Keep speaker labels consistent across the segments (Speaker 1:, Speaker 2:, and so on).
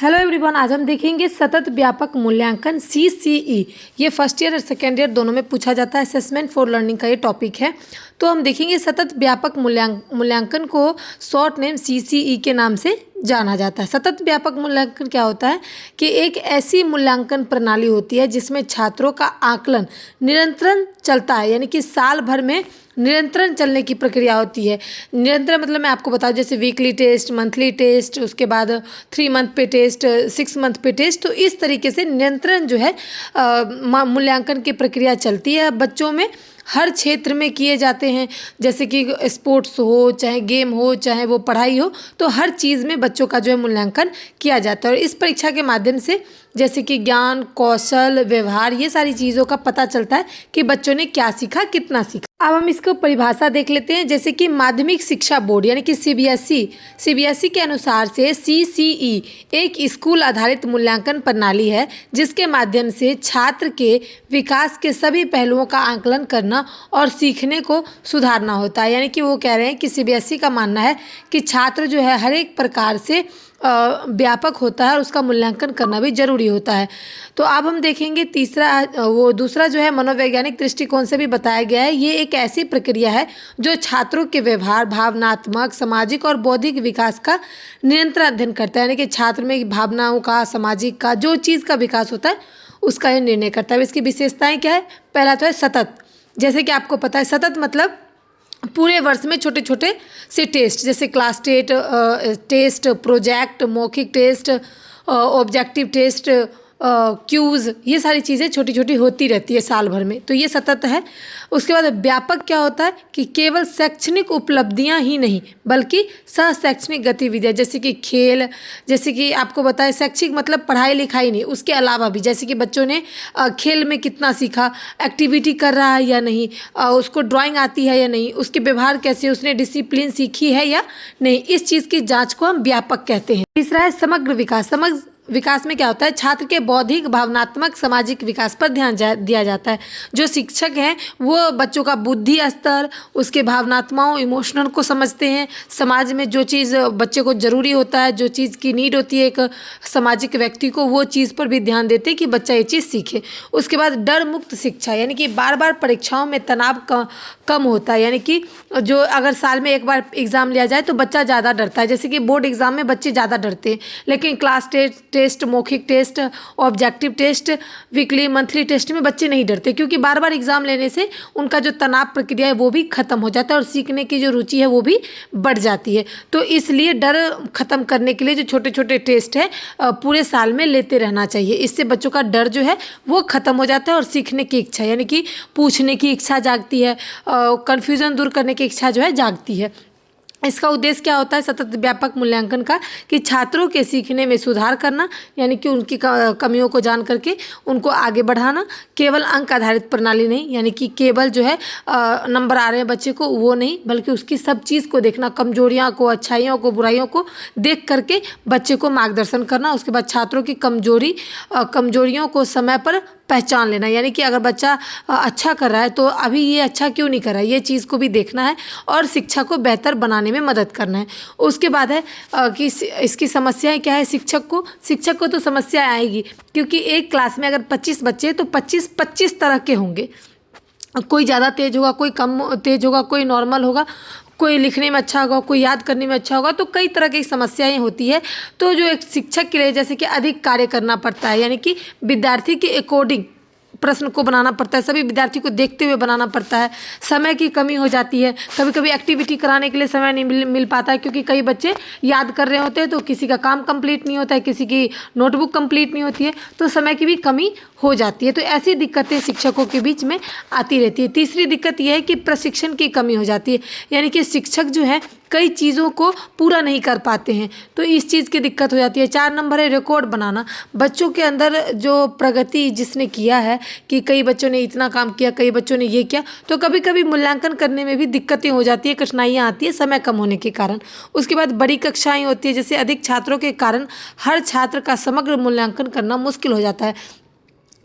Speaker 1: Hello everyone, आज हम देखेंगे सतत व्यापक मूल्यांकन CCE। ये फर्स्ट ईयर और सेकेंड ईयर दोनों में पूछा जाता है। असेसमेंट फॉर लर्निंग का ये टॉपिक है। तो हम देखेंगे सतत व्यापक मूल्यांकन को शॉर्ट नेम CCE के नाम से जाना जाता है। सतत व्यापक मूल्यांकन क्या होता है कि एक ऐसी मूल्यांकन प्रणाली होती है जिसमें छात्रों का आकलन निरंतर चलता है, यानी कि साल भर में निरंतर चलने की प्रक्रिया होती है। निरंतर मतलब मैं आपको बताऊं, जैसे वीकली टेस्ट, मंथली टेस्ट, उसके बाद 3 मंथ पे टेस्ट, 6 मंथ पे टेस्ट। तो इस तरीके से निरंतर जो है मूल्यांकन की प्रक्रिया चलती है। बच्चों में हर क्षेत्र में किए जाते हैं, जैसे कि स्पोर्ट्स हो, चाहे गेम हो, चाहे वो पढ़ाई हो, तो हर चीज़ में बच्चों का जो है मूल्यांकन किया जाता है। और इस परीक्षा के माध्यम से जैसे कि ज्ञान, कौशल, व्यवहार, ये सारी चीज़ों का पता चलता है कि बच्चों ने क्या सीखा, कितना सीखा। अब हम इसको परिभाषा देख लेते हैं। जैसे कि माध्यमिक शिक्षा बोर्ड यानी कि CBSE के अनुसार से CCE एक स्कूल आधारित मूल्यांकन प्रणाली है जिसके माध्यम से छात्र के विकास के सभी पहलुओं का आकलन करना और सीखने को सुधारना होता है। यानी कि वो कह रहे हैं कि CBSE का मानना है कि छात्र जो है हर एक प्रकार से व्यापक होता है और उसका मूल्यांकन करना भी जरूरी होता है। तो अब हम देखेंगे दूसरा जो है मनोवैज्ञानिक दृष्टिकोण से भी बताया गया है। ये एक ऐसी प्रक्रिया है जो छात्रों के व्यवहार, भावनात्मक, सामाजिक और बौद्धिक विकास का निरंतर अध्ययन करता है। यानी कि छात्र में भावनाओं का, सामाजिक का, जो चीज़ का विकास होता है उसका ये निर्णय करता है। इसकी विशेषताएं क्या है? पहला तो है सतत। जैसे कि आपको पता है सतत मतलब पूरे वर्ष में छोटे छोटे से टेस्ट, जैसे क्लास टेस्ट, प्रोजेक्ट, मौखिक टेस्ट, ऑब्जेक्टिव टेस्ट, क्यूज़, ये सारी चीज़ें छोटी छोटी होती रहती है साल भर में। तो ये सतत है। उसके बाद व्यापक क्या होता है कि केवल शैक्षणिक उपलब्धियां ही नहीं बल्कि सह शैक्षणिक गतिविधियां, जैसे कि खेल, जैसे कि आपको बताया शैक्षिक मतलब पढ़ाई लिखाई नहीं, उसके अलावा भी जैसे कि बच्चों ने खेल में कितना सीखा, एक्टिविटी कर रहा है या नहीं, उसको ड्राइंग आती है या नहीं, उसके व्यवहार कैसे, उसने डिसिप्लिन सीखी है या नहीं, इस चीज़ की जाँच को हम व्यापक कहते हैं। तीसरा है समग्र विकास। समग्र विकास में क्या होता है? छात्र के बौद्धिक, भावनात्मक, सामाजिक विकास पर ध्यान दिया जाता है। जो शिक्षक हैं वो बच्चों का बुद्धि स्तर, उसके भावनात्माओं, इमोशनल को समझते हैं। समाज में जो चीज़ बच्चे को ज़रूरी होता है, जो चीज़ की नीड होती है एक सामाजिक व्यक्ति को, वो चीज़ पर भी ध्यान देते हैं कि बच्चा ये चीज़ सीखे। उसके बाद डर मुक्त शिक्षा, यानी कि बार बार परीक्षाओं में तनाव कम होता है। यानी कि जो अगर साल में एक बार एग्ज़ाम लिया जाए तो बच्चा ज़्यादा डरता है। जैसे कि बोर्ड एग्ज़ाम में बच्चे ज़्यादा डरते हैं, लेकिन क्लास टेस्ट, मौखिक test, objective test, weekly, monthly test में बच्चे नहीं डरते, क्योंकि बार बार एग्जाम लेने से उनका जो तनाव प्रक्रिया है वो भी खत्म हो जाता है और सीखने की जो रुचि है वो भी बढ़ जाती है। तो इसलिए डर खत्म करने के लिए जो छोटे छोटे टेस्ट है पूरे साल में लेते रहना चाहिए। इससे बच्चों का डर जो है वो खत्म हो जाता है और सीखने की इच्छा, यानी कि पूछने की इच्छा जागती है, कन्फ्यूज़न दूर करने की इच्छा जो है जागती है। इसका उद्देश्य क्या होता है सतत व्यापक मूल्यांकन का? कि छात्रों के सीखने में सुधार करना, यानी कि उनकी कमियों को जान करके उनको आगे बढ़ाना। केवल अंक आधारित प्रणाली नहीं, यानी कि केवल जो है नंबर आ रहे हैं बच्चे को वो नहीं, बल्कि उसकी सब चीज़ को देखना, कमजोरियां को, अच्छाइयों को, बुराइयों को देख करके बच्चे को मार्गदर्शन करना। उसके बाद छात्रों की कमजोरियों को समय पर पहचान लेना, यानी कि अगर बच्चा अच्छा कर रहा है तो अभी ये अच्छा क्यों नहीं कर रहा है, ये चीज़ को भी देखना है और शिक्षा को बेहतर बनाने में मदद करना है। उसके बाद है कि इसकी समस्याएं क्या है? शिक्षक को तो समस्या आएगी, क्योंकि एक क्लास में अगर 25 बच्चे हैं तो 25 तरह के होंगे। कोई ज़्यादा तेज होगा, कोई कम तेज होगा, कोई नॉर्मल होगा, कोई लिखने में अच्छा होगा, कोई याद करने में अच्छा होगा। तो कई तरह की समस्याएं होती है। तो जो एक शिक्षक के लिए जैसे कि अधिक कार्य करना पड़ता है, यानी कि विद्यार्थी के अकॉर्डिंग प्रश्न को बनाना पड़ता है, सभी विद्यार्थी को देखते हुए बनाना पड़ता है। समय की कमी हो जाती है, कभी कभी एक्टिविटी कराने के लिए समय नहीं मिल पाता है, क्योंकि कई बच्चे याद कर रहे होते हैं तो किसी का काम कंप्लीट नहीं होता है, किसी की नोटबुक कंप्लीट नहीं होती है, तो समय की भी कमी हो जाती है। तो ऐसी दिक्कतें शिक्षकों के बीच में आती रहती है। तीसरी दिक्कत यह है कि प्रशिक्षण की कमी हो जाती है, यानी कि शिक्षक जो है कई चीज़ों को पूरा नहीं कर पाते हैं, तो इस चीज़ की दिक्कत हो जाती है। 4 नंबर है रिकॉर्ड बनाना। बच्चों के अंदर जो प्रगति जिसने किया है कि कई बच्चों ने इतना काम किया, कई बच्चों ने ये किया, तो कभी कभी मूल्यांकन करने में भी दिक्कतें हो जाती है, कठिनाइयाँ आती है समय कम होने के कारण। उसके बाद बड़ी कक्षाएँ होती है, जैसे अधिक छात्रों के कारण हर छात्र का समग्र मूल्यांकन करना मुश्किल हो जाता है।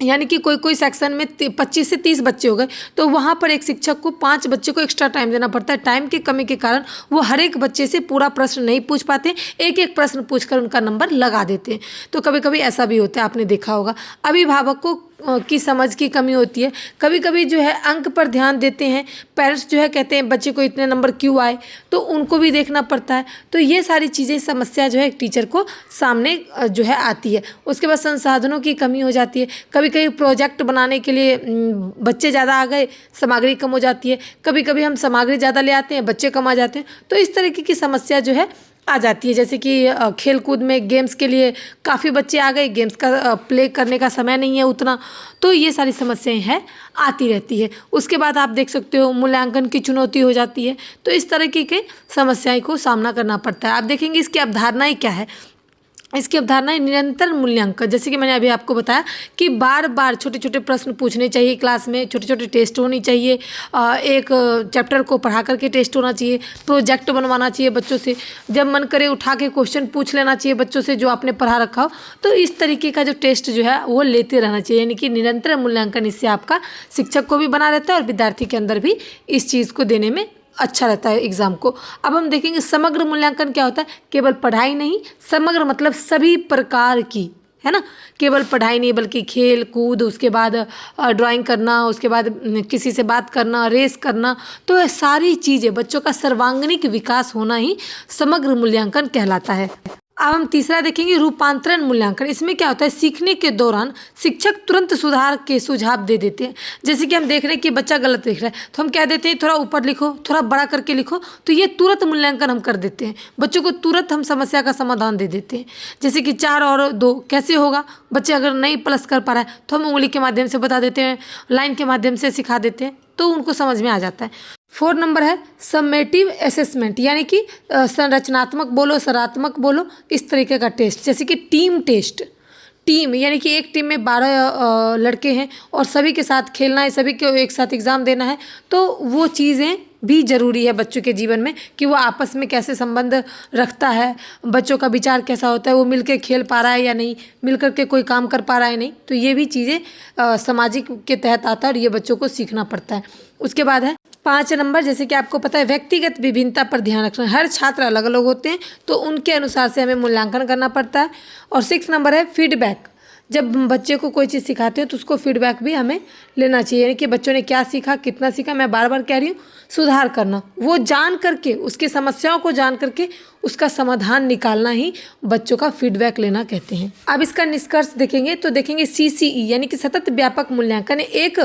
Speaker 1: यानी कि कोई कोई सेक्शन में 25 से 30 बच्चे हो गए, तो वहाँ पर एक शिक्षक को 5 बच्चे को एक्स्ट्रा टाइम देना पड़ता है। टाइम की कमी के कारण वो हर एक बच्चे से पूरा प्रश्न नहीं पूछ पाते, एक एक प्रश्न पूछकर उनका नंबर लगा देते हैं। तो कभी कभी ऐसा भी होता है, आपने देखा होगा। अभिभावकों की समझ की कमी होती है, कभी कभी जो है अंक पर ध्यान देते हैं, पेरेंट्स जो है कहते हैं बच्चे को इतने नंबर क्यों आए, तो उनको भी देखना पड़ता है। तो ये सारी चीज़ें, समस्या जो है एक टीचर को सामने जो है आती है। उसके बाद संसाधनों की कमी हो जाती है, कभी कभी प्रोजेक्ट बनाने के लिए बच्चे ज़्यादा आ गए, सामग्री कम हो जाती है, कभी कभी हम सामग्री ज़्यादा ले आते हैं, बच्चे कम आ जाते हैं। तो इस तरीके की समस्या जो है आ जाती है। जैसे कि खेल कूद में गेम्स के लिए काफ़ी बच्चे आ गए, गेम्स का प्ले करने का समय नहीं है उतना, तो ये सारी समस्याएं हैं, आती रहती है। उसके बाद आप देख सकते हो मूल्यांकन की चुनौती हो जाती है। तो इस तरह की समस्याएं को सामना करना पड़ता है। आप देखेंगे इसकी अवधारणाएं क्या है। इसकी अवधारणा है निरंतर मूल्यांकन। जैसे कि मैंने अभी आपको बताया कि बार बार छोटे छोटे प्रश्न पूछने चाहिए, क्लास में छोटे छोटे टेस्ट होनी चाहिए, एक चैप्टर को पढ़ा करके टेस्ट होना चाहिए, प्रोजेक्ट बनवाना चाहिए बच्चों से, जब मन करे उठा के क्वेश्चन पूछ लेना चाहिए बच्चों से जो आपने पढ़ा रखा हो। तो इस तरीके का जो टेस्ट जो है वो लेते रहना चाहिए, यानी कि निरंतर मूल्यांकन। इससे आपका शिक्षक को भी बना रहता है और विद्यार्थी के अंदर भी इस चीज़ को देने में अच्छा रहता है एग्ज़ाम को। अब हम देखेंगे समग्र मूल्यांकन क्या होता है। केवल पढ़ाई नहीं, समग्र मतलब सभी प्रकार की, है ना, केवल पढ़ाई नहीं बल्कि खेल कूद, उसके बाद ड्राइंग करना, उसके बाद किसी से बात करना, रेस करना, तो ये सारी चीज़ें बच्चों का सर्वांगीण विकास होना ही समग्र मूल्यांकन कहलाता है। अब हम तीसरा देखेंगे रूपांतरण मूल्यांकन। इसमें क्या होता है, सीखने के दौरान शिक्षक तुरंत सुधार के सुझाव दे देते हैं। जैसे कि हम देख रहे हैं कि बच्चा गलत लिख रहा है, तो हम कह देते हैं थोड़ा ऊपर लिखो, थोड़ा बड़ा करके लिखो, तो ये तुरंत मूल्यांकन हम कर देते हैं। बच्चों को तुरंत हम समस्या का समाधान दे देते हैं। जैसे कि 4 और 2 कैसे होगा, बच्चे अगर नहीं प्लस कर पा रहा है तो हम उंगली के माध्यम से बता देते हैं, लाइन के माध्यम से सिखा देते हैं, तो उनको समझ में आ जाता है। 4 नंबर है समेटिव असेसमेंट, यानी कि संरचनात्मक बोलो, सरात्मक बोलो, इस तरीके का टेस्ट। जैसे कि टीम टेस्ट, टीम यानी कि एक टीम में 12 लड़के हैं और सभी के साथ खेलना है, सभी को एक साथ एग्ज़ाम देना है, तो वो चीज़ें भी ज़रूरी है बच्चों के जीवन में कि वो आपस में कैसे संबंध रखता है, बच्चों का विचार कैसा होता है, वो मिलकर खेल पा रहा है या नहीं, मिलकर के कोई काम कर पा रहा है नहीं, तो ये भी चीज़ें सामाजिक के तहत आता है और ये बच्चों को सीखना पड़ता है। उसके बाद है 5 नंबर, जैसे कि आपको पता है व्यक्तिगत विभिन्नता पर ध्यान रखना। हर छात्र अलग अलग होते हैं, तो उनके अनुसार से हमें मूल्यांकन करना पड़ता है। और 6 नंबर है फीडबैक। जब बच्चे को कोई चीज़ सिखाते हैं तो उसको फीडबैक भी हमें लेना चाहिए, यानी कि बच्चों ने क्या सीखा, कितना सीखा, मैं बार बार कह रही हूँ, सुधार करना, वो जान करके, उसकी समस्याओं को जान करके उसका समाधान निकालना ही बच्चों का फीडबैक लेना कहते हैं। अब इसका निष्कर्ष देखेंगे तो देखेंगे CCE यानी कि सतत व्यापक मूल्यांकन एक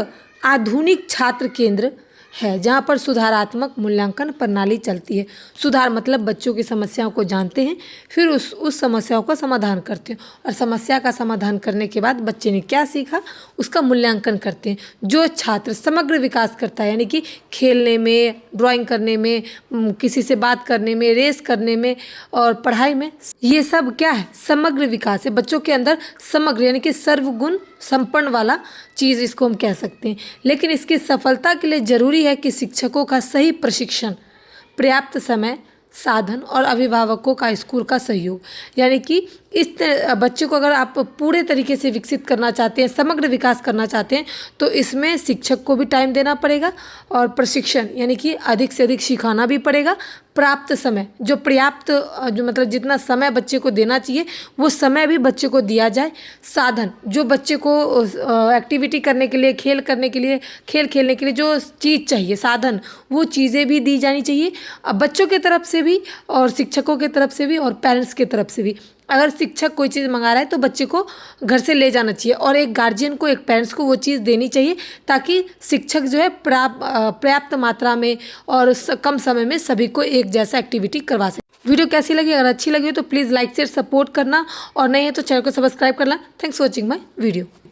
Speaker 1: आधुनिक छात्र केंद्र है जहाँ पर सुधारात्मक मूल्यांकन प्रणाली चलती है। सुधार मतलब बच्चों की समस्याओं को जानते हैं, फिर उस समस्याओं का समाधान करते हैं, और समस्या का समाधान करने के बाद बच्चे ने क्या सीखा उसका मूल्यांकन करते हैं। जो छात्र समग्र विकास करता है, यानी कि खेलने में, ड्राइंग करने में, किसी से बात करने में, रेस करने में और पढ़ाई में, ये सब क्या है, समग्र विकास है। बच्चों के अंदर समग्र यानी कि सर्वगुण संपन्न वाला चीज़ इसको हम कह सकते हैं। लेकिन इसकी सफलता के लिए ज़रूरी है कि शिक्षकों का सही प्रशिक्षण, पर्याप्त समय, साधन और अभिभावकों का स्कूल का सहयोग। यानी कि इस बच्चे को अगर आप पूरे तरीके से विकसित करना चाहते हैं, समग्र विकास करना चाहते हैं, तो इसमें शिक्षक को भी टाइम देना पड़ेगा और प्रशिक्षण यानी कि अधिक से अधिक सिखाना भी पड़ेगा। प्राप्त समय, जो पर्याप्त जो मतलब जितना समय बच्चे को देना चाहिए वो समय भी बच्चे को दिया जाए। साधन, जो बच्चे को एक्टिविटी करने के लिए, खेल करने के लिए, खेल खेलने के लिए जो चीज़ चाहिए, साधन, वो चीज़ें भी दी जानी चाहिए बच्चों की तरफ से भी और शिक्षकों की तरफ से भी और पेरेंट्स की तरफ से भी। अगर शिक्षक कोई चीज़ मंगा रहा है तो बच्चे को घर से ले जाना चाहिए और एक गार्जियन को, एक पेरेंट्स को वो चीज़ देनी चाहिए, ताकि शिक्षक जो है पर्याप्त मात्रा में और कम समय में सभी को एक जैसा एक्टिविटी करवा सके। वीडियो कैसी लगी? अगर अच्छी लगी हो तो प्लीज़ लाइक शेयर सपोर्ट करना, और नहीं है तो चैनल को सब्सक्राइब करना। Thanks for watching my video.